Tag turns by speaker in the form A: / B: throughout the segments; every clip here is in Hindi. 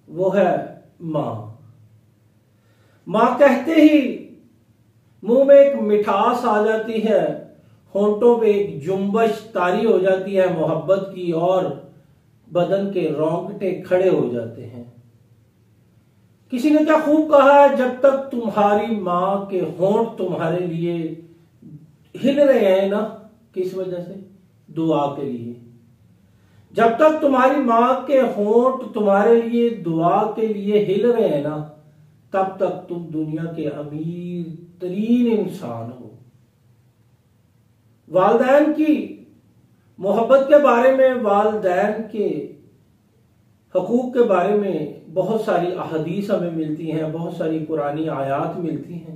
A: वो है मां। मां कहते ही मुंह में एक मिठास आ जाती है, होंठों पे एक जुम्बश तारी हो जाती है मोहब्बत की, और बदन के रोंगटे खड़े हो जाते हैं। किसी ने क्या खूब कहा है, जब तक तुम्हारी मां के होंठ तुम्हारे लिए हिल रहे हैं ना, किस वजह से? दुआ के लिए। जब तक तुम्हारी मां के होंठ तुम्हारे लिए दुआ के लिए हिल रहे हैं ना, तब तक तुम दुनिया के अमीर तरीन इंसान हो। वालिदैन की मोहब्बत के बारे में, वालिदैन के हकूक के बारे में बहुत सारी अहदीस हमें मिलती हैं, बहुत सारी कुरानी आयात मिलती हैं।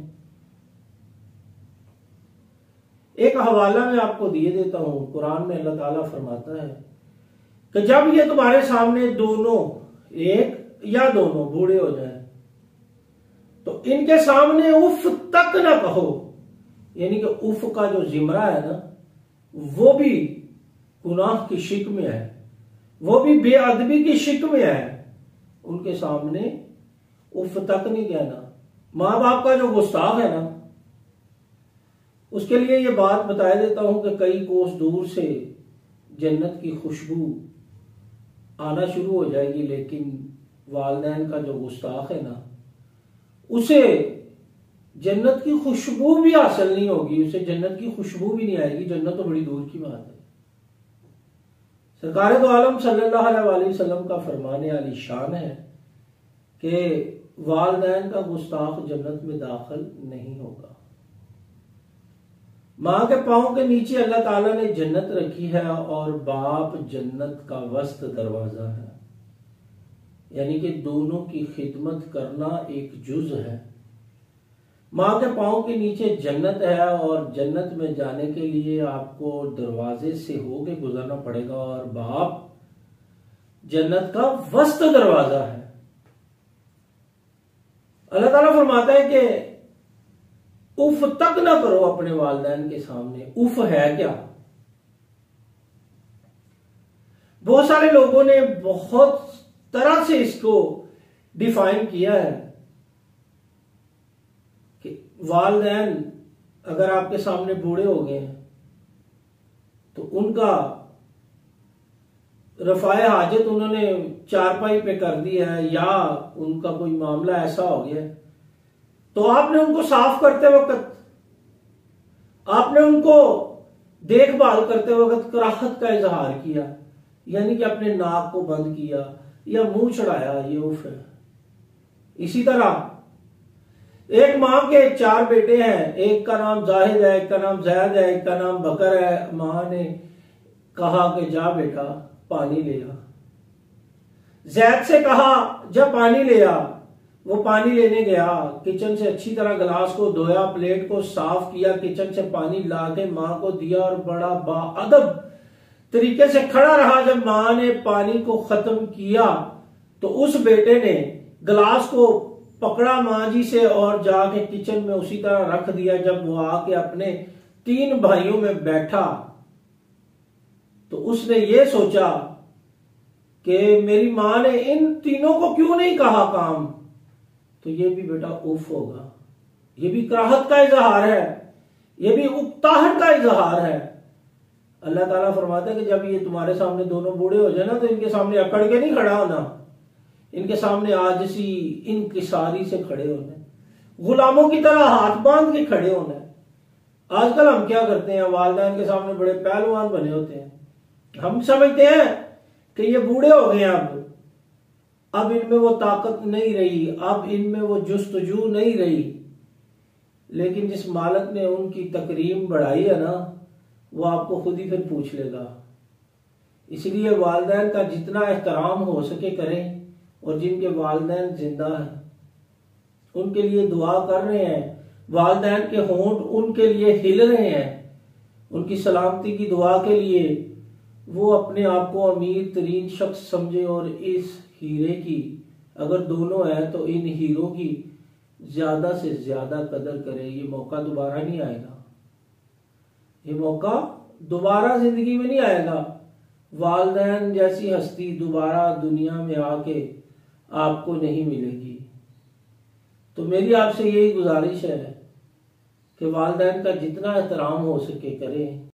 A: एक हवाला मैं आपको दिए देता हूं। कुरान में अल्लाह ताला फरमाता है कि जब ये तुम्हारे सामने दोनों, एक या दोनों बूढ़े हो जाएं, तो इनके सामने उफ तक ना कहो। यानी कि उफ का जो जिमरा है ना, वो भी गुनाह की शिक में है, वो भी बेअदबी की शिक में है। उनके सामने उफ तक नहीं कहना। मां बाप का जो गुस्ताख है ना, उसके लिए ये बात बता देता हूं कि कई कोस दूर से जन्नत की खुशबू आना शुरू हो जाएगी, लेकिन वालिदैन का जो गुस्ताख है ना, उसे जन्नत की खुशबू भी हासिल नहीं होगी, उसे जन्नत की खुशबू भी नहीं आएगी। जन्नत तो बड़ी दूर की बात है। सरकार दो आलम सल्लल्लाहु अलैहि वसल्लम का फरमाने आली शान है कि वालिदैन का गुस्ताख जन्नत में दाखिल नहीं होगा। मां के पांव के नीचे अल्लाह ताला ने जन्नत रखी है, और बाप जन्नत का वस्त दरवाजा है। यानी कि दोनों की खिदमत करना एक जुज है। मां के पांव के नीचे जन्नत है, और जन्नत में जाने के लिए आपको दरवाजे से होके गुजरना पड़ेगा, और बाप जन्नत का वस्त दरवाजा है। अल्लाह ताला फरमाता है कि उफ तक ना करो अपने वालिदैन के सामने। उफ है क्या? बहुत सारे लोगों ने बहुत तरह से इसको डिफाइन किया है कि वालिदैन अगर आपके सामने बूढ़े हो गए हैं तो उनका रफाए हाजत उन्होंने चारपाई पे कर दी है, या उनका कोई मामला ऐसा हो गया, तो आपने उनको साफ करते वक्त, आपने उनको देखभाल करते वक्त कराहत का इजहार किया, यानी कि अपने नाक को बंद किया या मुंह चढ़ाया, ये उफ है। इसी तरह एक मां के 4 बेटे हैं, एक का नाम जाहिद है, एक का नाम जैद है, एक का नाम बकर है। मां ने कहा कि जा बेटा पानी ले आ। जैद से कहा जा पानी ले आ। वो पानी लेने गया, किचन से अच्छी तरह गिलास को धोया, प्लेट को साफ किया, किचन से पानी ला के मां को दिया, और बड़ा बाअदब तरीके से खड़ा रहा। जब मां ने पानी को खत्म किया तो उस बेटे ने गिलास को पकड़ा मां जी से और जाके किचन में उसी तरह रख दिया। जब वो आके अपने 3 भाइयों में बैठा तो उसने ये सोचा कि मेरी मां ने इन तीनों को क्यों नहीं कहा काम, तो ये भी बेटा उफ होगा। ये भी कराहत का इजहार है, ये भी उकताहट का इजहार है। अल्लाह ताला फरमाता है कि जब ये तुम्हारे सामने दोनों बूढ़े हो जाए ना, तो इनके सामने अकड़ के नहीं खड़ा होना, इनके सामने आजिज़ी इनकिसारी से खड़े होना, गुलामों की तरह हाथ बांध के खड़े होना। आजकल हम क्या करते हैं, वालिदैन के सामने बड़े पहलवान बने होते हैं। हम समझते हैं कि ये बूढ़े हो गए, अब इनमें वो ताकत नहीं रही, अब इनमें वो जुस्तजू नहीं रही। लेकिन जिस मालिक ने उनकी तकरीम बढ़ाई है ना, वो आपको खुद ही फिर पूछ लेगा। इसलिए वालिदैन का जितना एहतराम हो सके करें, और जिनके वालिदैन जिंदा हैं उनके लिए दुआ कर रहे हैं, वालिदैन के होंठ उनके लिए हिल रहे हैं, उनकी सलामती की दुआ के लिए वो अपने आप को अमीर तरीन शख्स समझे, और इस हीरे की अगर दोनों हैं तो इन हीरों की ज्यादा से ज्यादा कदर करे। ये मौका दोबारा नहीं आएगा, ये मौका दोबारा जिंदगी में नहीं आएगा। वालिदैन जैसी हस्ती दोबारा दुनिया में आके आपको नहीं मिलेगी। तो मेरी आपसे यही गुजारिश है कि वालिदैन का जितना एहतराम हो सके करें।